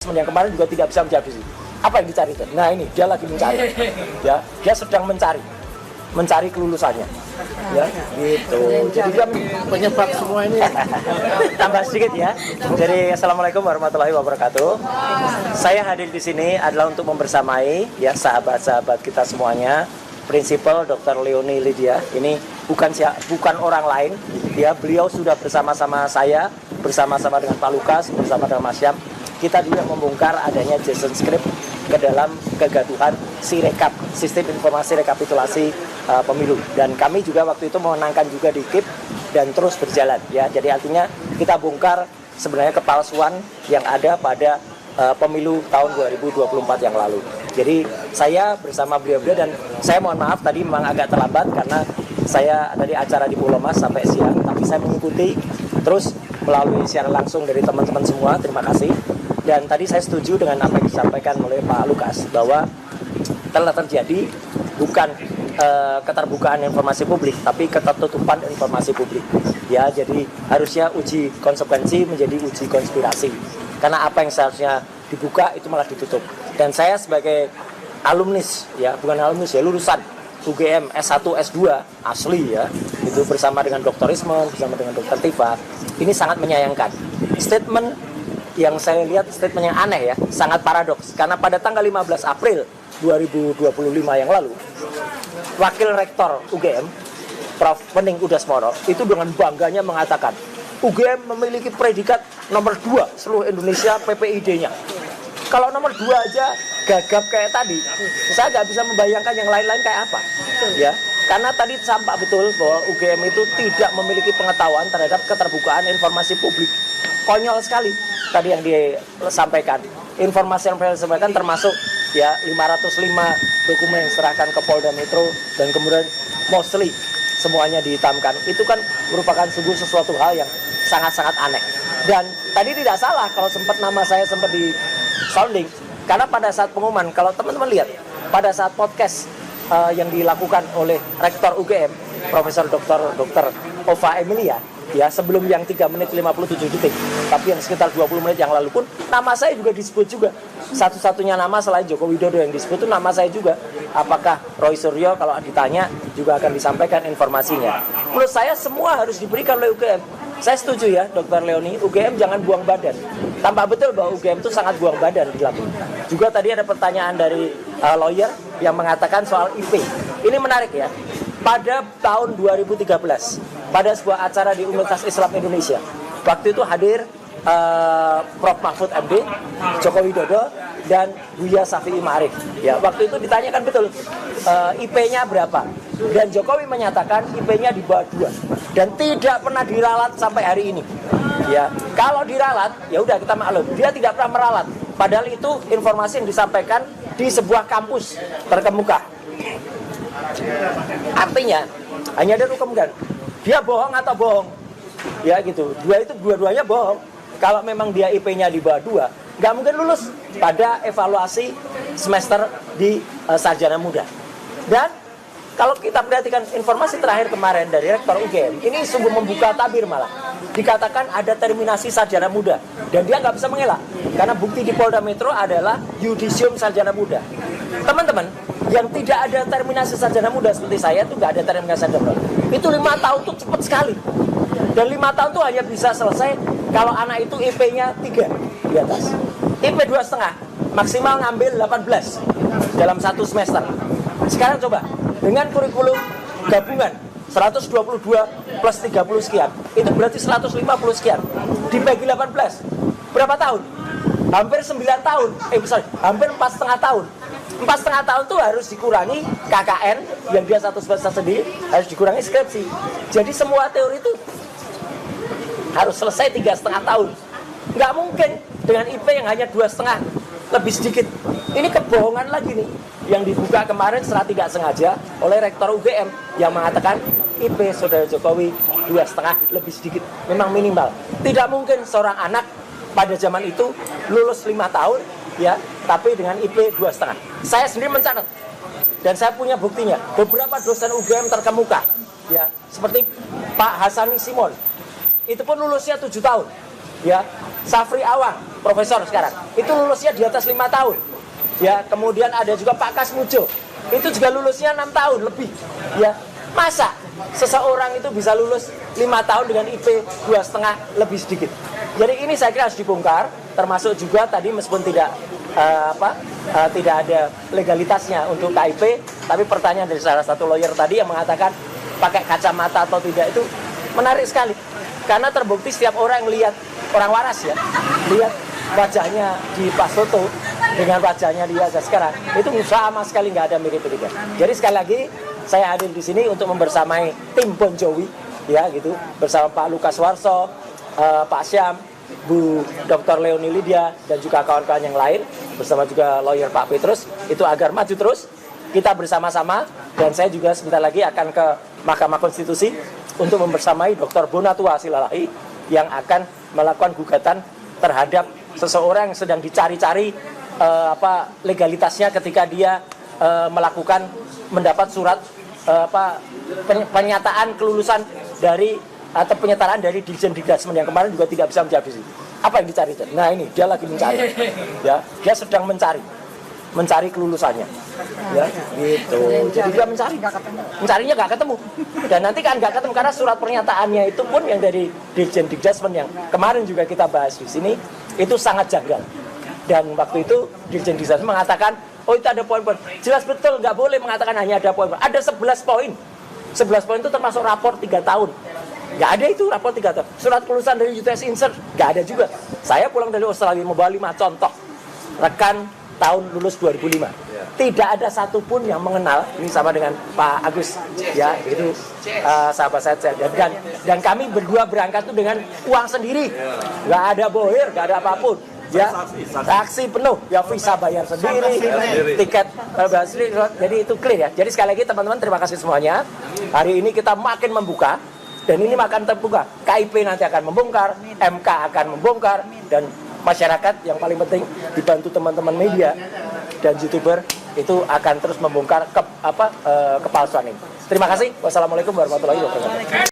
yang kemarin juga tidak bisa menjawab itu. Apa yang dicari itu? Nah ini dia lagi mencari, ya dia sedang mencari kelulusannya, ya gitu. Jadi dia penyebab semua ini. tambah sedikit ya. Jadi assalamualaikum warahmatullahi wabarakatuh. Saya hadir di sini adalah untuk membersamai ya sahabat-sahabat kita semuanya. Prinsipal Dr. Leonie Lydia ini bukan orang lain. Ya beliau sudah bersama-sama saya, bersama-sama dengan Pak Lukas, bersama dengan Mas Syam. Kita juga membongkar adanya Jason Script ke dalam kegaduhan Sirekap, sistem informasi rekapitulasi pemilu. Dan kami juga waktu itu memenangkan juga di KIP dan terus berjalan ya. Jadi artinya kita bongkar sebenarnya kepalsuan yang ada pada pemilu tahun 2024 yang lalu. Jadi saya bersama beliau-beliau dan saya mohon maaf tadi memang agak terlambat karena saya tadi acara di Pulau Mas sampai siang, tapi saya mengikuti terus melalui siaran langsung dari teman-teman semua. Terima kasih. Dan tadi saya setuju dengan apa yang disampaikan oleh Pak Lukas bahwa telah terjadi bukan keterbukaan informasi publik, tapi ketertutupan informasi publik. Ya, jadi harusnya uji konsekuensi menjadi uji konspirasi. Karena apa yang seharusnya dibuka itu malah ditutup. Dan saya sebagai alumnis, ya bukan alumnis ya, lulusan UGM S1, S2 asli ya, itu bersama dengan Dr. Isman, bersama dengan Dr. Tifa, ini sangat menyayangkan. Statement yang saya lihat statement yang aneh ya, sangat paradoks. Karena pada tanggal 15 April 2025 yang lalu, Wakil Rektor UGM, Prof. Wening Udasmoro, itu dengan bangganya mengatakan, UGM memiliki predikat nomor 2 seluruh Indonesia PPID-nya. Kalau nomor 2 aja gagap kayak tadi, saya nggak bisa membayangkan yang lain-lain kayak apa. Ya, karena tadi sampak betul bahwa UGM itu tidak memiliki pengetahuan terhadap keterbukaan informasi publik. Konyol sekali tadi yang disampaikan. Informasi yang disampaikan termasuk ya 505 dokumen yang diserahkan ke Polda Metro dan kemudian mostly semuanya dihitamkan. Itu kan merupakan sungguh sesuatu hal yang sangat-sangat aneh. Dan tadi tidak salah kalau sempat nama saya sempat di sounding, karena pada saat pengumuman, kalau teman-teman lihat pada saat podcast yang dilakukan oleh Rektor UGM, Profesor Dr. Ova Emilia, ya sebelum yang 3 menit 57 detik, tapi yang sekitar 20 menit yang lalu pun nama saya juga disebut juga. Satu-satunya nama selain Joko Widodo yang disebut itu nama saya juga. Apakah Roy Suryo kalau ditanya juga akan disampaikan informasinya. Menurut saya semua harus diberikan oleh UGM. Saya setuju ya Dr. Leonie, UGM jangan buang badan. Tampak betul bahwa UGM itu sangat buang badan di lapangan. Juga tadi ada pertanyaan dari lawyer yang mengatakan soal IP. Ini menarik ya. Pada tahun 2013, pada sebuah acara di Universitas Islam Indonesia, waktu itu hadir Prof. Mahfud MD, Joko Widodo, dan Buya Syafi'i Ma'arif. Ya, waktu itu ditanyakan betul IP-nya berapa, dan Jokowi menyatakan IP-nya di bawah 2 dan tidak pernah diralat sampai hari ini. Ya, kalau diralat, ya udah kita maklum, dia tidak pernah meralat. Padahal itu informasi yang disampaikan di sebuah kampus terkemuka. Artinya hanya ada kemungkinan dia bohong atau bohong, ya gitu. Dua-duanya bohong. Kalau memang dia IP-nya di bawah 2, nggak mungkin lulus pada evaluasi semester di sarjana muda. Dan kalau kita perhatikan informasi terakhir kemarin dari Rektor UGM, ini sungguh membuka tabir malah. Dikatakan ada terminasi sarjana muda dan dia nggak bisa mengelak karena bukti di Polda Metro adalah yudisium sarjana muda. Teman-teman, yang tidak ada terminasi sarjana muda seperti saya itu nggak ada terminasi sarjana muda. Itu 5 tahun tuh cepat sekali. Dan 5 tahun tuh hanya bisa selesai kalau anak itu IP-nya 3 di atas. IP 2,5 maksimal ngambil 18 dalam 1 semester. Sekarang coba dengan kurikulum gabungan 122 plus 30 sekian, itu berarti 150 sekian dibagi 18 berapa tahun? Hampir 9 tahun, hampir 4,5 tahun. 4,5 tahun itu harus dikurangi KKN yang dia 1 semester sendiri, harus dikurangi skripsi. Jadi semua teori itu harus selesai 3,5 tahun. Nggak mungkin dengan IP yang hanya 2,5 lebih sedikit. Ini kebohongan lagi nih yang dibuka kemarin secara tidak sengaja oleh Rektor UGM yang mengatakan IP Saudara Jokowi 2,5 lebih sedikit, memang minimal. Tidak mungkin seorang anak pada zaman itu lulus 5 tahun ya, tapi dengan IP 2,5. Saya sendiri mencatat dan saya punya buktinya. Beberapa dosen UGM terkemuka ya, seperti Pak Hasani Simon, itu pun lulusnya 7 tahun ya. Safri Awang profesor sekarang. Itu lulusnya di atas 5 tahun. Ya, kemudian ada juga Pak Kasmujo. Itu juga lulusnya 6 tahun lebih. Ya, masa seseorang itu bisa lulus 5 tahun dengan IP 2,5 lebih sedikit. Jadi ini saya kira harus dibongkar, termasuk juga tadi meskipun tidak tidak ada legalitasnya untuk KIP, tapi pertanyaan dari salah satu lawyer tadi yang mengatakan pakai kacamata atau tidak itu menarik sekali. Karena terbukti setiap orang yang lihat, orang waras ya, lihat wajahnya di Pak Soto dengan wajahnya dia sekarang, itu sama sekali nggak ada mirip-miripnya. Jadi sekali lagi, saya hadir di sini untuk membersamai tim Bon Jovi, ya gitu, bersama Pak Lukas Warso, Pak Syam, Bu Dr. Leonie Lydia, dan juga kawan-kawan yang lain, bersama juga lawyer Pak Petrus, itu agar maju terus, kita bersama-sama, dan saya juga sebentar lagi akan ke Mahkamah Konstitusi untuk membersamai Dr. Bonatua Silalahi yang akan melakukan gugatan terhadap seseorang yang sedang dicari-cari legalitasnya ketika dia mendapat surat pernyataan kelulusan dari atau penyetaraan dari Dirjen Dikdasmen yang kemarin juga tidak bisa menjawab sih. Apa yang dicari? Nah ini dia lagi mencari, ya dia sedang mencari kelulusannya, ya gitu. Jadi dia mencarinya nggak ketemu, dan nanti kan nggak ketemu karena surat pernyataannya itu pun yang dari Dirjen Dikdasmen yang kemarin juga kita bahas di sini itu sangat janggal. Dan waktu itu Dirjen Dikdasmen mengatakan, oh itu ada poin-poin. Jelas betul nggak boleh mengatakan hanya ada poin-poin. Ada 11 poin. 11 poin itu termasuk rapor 3 tahun. Nggak ada itu rapor 3 tahun. Surat kelulusan dari UTS Insert nggak ada juga. Saya pulang dari Australia membawa 5 contoh rekan tahun lulus 2005. Tidak ada satupun yang mengenal, ini sama dengan Pak Agus, ya itu sahabat saya. Dan kami berdua berangkat itu dengan uang sendiri. Nggak ada bohir, nggak ada apapun. Ya, taksi penuh, ya visa bayar sendiri, tiket jadi itu clear ya. Jadi sekali lagi teman-teman terima kasih semuanya. Hari ini kita makin membuka dan ini makin terbuka. KIP nanti akan membongkar, MK akan membongkar, dan masyarakat yang paling penting dibantu teman-teman media dan YouTuber itu akan terus membongkar kepalsuan ini. Terima kasih. Wassalamualaikum warahmatullahi wabarakatuh.